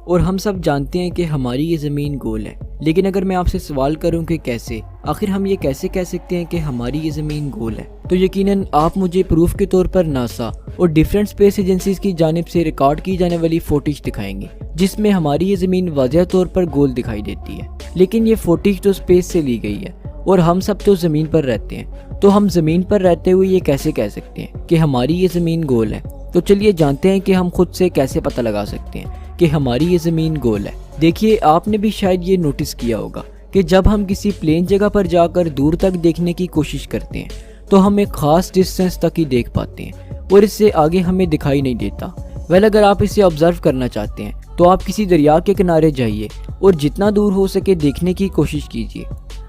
اور ہم سب جانتے ہیں کہ ہماری یہ زمین گول ہے، لیکن اگر میں آپ سے سوال کروں کہ کیسے، آخر ہم یہ کیسے کہہ سکتے ہیں کہ ہماری یہ زمین گول ہے، تو یقیناً آپ مجھے پروف کے طور پر ناسا اور ڈیفرنٹ اسپیس ایجنسیز کی جانب سے ریکارڈ کی جانے والی فوٹیج دکھائیں گے جس میں ہماری یہ زمین واضح طور پر گول دکھائی دیتی ہے، لیکن یہ فوٹیج تو اسپیس سے لی گئی ہے اور ہم سب تو زمین پر رہتے ہیں، تو ہم زمین پر رہتے ہوئے یہ کیسے کہہ سکتے ہیں کہ ہماری یہ زمین گول ہے؟ تو چلیے جانتے ہیں کہ ہم خود سے کیسے پتہ لگا سکتے ہیں کہ ہماری یہ زمین گول ہے۔ دیکھیے، آپ نے بھی شاید یہ نوٹس کیا ہوگا کہ جب ہم کسی پلین جگہ پر جا کر دور تک دیکھنے کی کوشش کرتے ہیں تو ہم ایک خاص ڈسٹینس تک ہی دیکھ پاتے ہیں اور اس سے آگے ہمیں دکھائی نہیں دیتا۔ اگر آپ اسے آبزرو کرنا چاہتے ہیں تو آپ کسی دریا کے کنارے جائیے اور جتنا دور ہو سکے دیکھنے کی کوشش کیجیے۔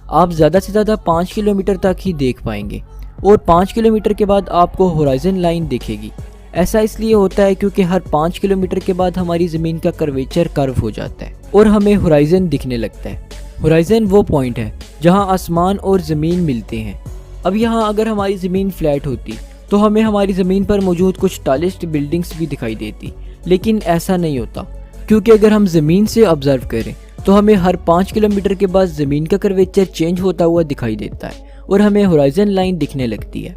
آپ زیادہ سے زیادہ 5 کلومیٹر تک ہی دیکھ پائیں گے اور 5 کلومیٹر کے بعد آپ کو ہورائزن لائن دکھے گی۔ ایسا اس لیے ہوتا ہے کیونکہ ہر 5 کلومیٹر کے بعد ہماری زمین کا کرویچر کرو ہو جاتا ہے اور ہمیں ہورائزن دکھنے لگتا ہے۔ ہورائزن وہ پوائنٹ ہے جہاں آسمان اور زمین ملتے ہیں۔ اب یہاں اگر ہماری زمین فلیٹ ہوتی تو ہمیں ہماری زمین پر موجود کچھ ٹالسٹ بلڈنگز بھی دکھائی دیتی، لیکن ایسا نہیں ہوتا کیونکہ اگر ہم زمین سے آبزرو کریں تو ہمیں ہر 5 کلومیٹر کے بعد زمین کا کرویچر چینج ہوتا ہوا دکھائی دیتا ہے اور ہمیں ہورائزن لائن دکھنے لگتی ہے۔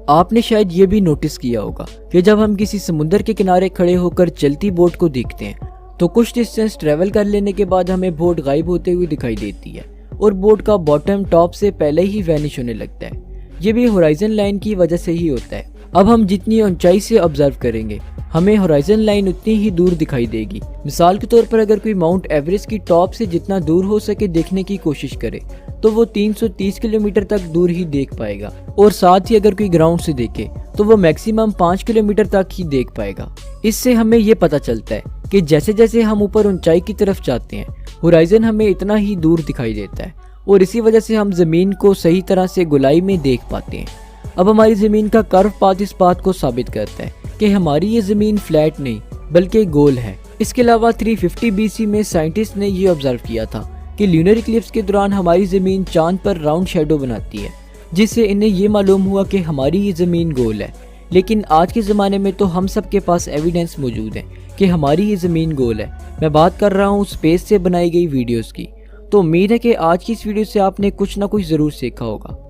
آپ نے شاید یہ بھی نوٹس کیا ہوگا کہ جب ہم کسی سمندر کے کنارے کھڑے ہو کر چلتی بوٹ کو دیکھتے ہیں تو کچھ ڈسٹینس ٹریول کر لینے کے بعد ہمیں بوٹ غائب ہوتے ہوئے دکھائی دیتی ہے اور بوٹ کا باٹم ٹاپ سے پہلے ہی وینش ہونے لگتا ہے۔ یہ بھی ہورائزن لائن کی وجہ سے ہی ہوتا ہے۔ اب ہم جتنی اونچائی سے آبزرو کریں گے ہمیں ہورائزن لائن اتنی ہی دور دکھائی دے گی۔ مثال کے طور پر اگر کوئی ماؤنٹ ایوریسٹ کی ٹاپ سے جتنا دور ہو سکے دیکھنے کی کوشش کرے تو وہ 330 کلومیٹر تک دور ہی دیکھ پائے گا، اور ساتھ ہی اگر کوئی گراؤنڈ سے دیکھے تو وہ میکسیمم 5 کلومیٹر تک ہی دیکھ پائے گا۔ اس سے ہمیں یہ پتہ چلتا ہے کہ جیسے جیسے ہم اوپر اونچائی کی طرف جاتے ہیں ہورائزن ہمیں اتنا ہی دور دکھائی دیتا ہے اور اسی وجہ سے ہم زمین کو صحیح طرح سے گولائی میں دیکھ پاتے ہیں۔ اب ہماری زمین کا کرو پاتھ اس بات کو ثابت کرتا ہے کہ ہماری یہ زمین فلیٹ نہیں بلکہ گول ہے۔ اس کے علاوہ 350 BC میں سائنٹسٹ نے یہ آبزرو کیا تھا کہ لونر ایکلپس کے دوران ہماری زمین چاند پر راؤنڈ شیڈو بناتی ہے، جس سے انہیں یہ معلوم ہوا کہ ہماری یہ زمین گول ہے۔ لیکن آج کے زمانے میں تو ہم سب کے پاس ایویڈنس موجود ہے کہ ہماری یہ زمین گول ہے۔ میں بات کر رہا ہوں اسپیس سے بنائی گئی ویڈیوز کی۔ تو امید ہے کہ آج کی اس ویڈیو سے آپ نے کچھ نہ کچھ ضرور سیکھا ہوگا۔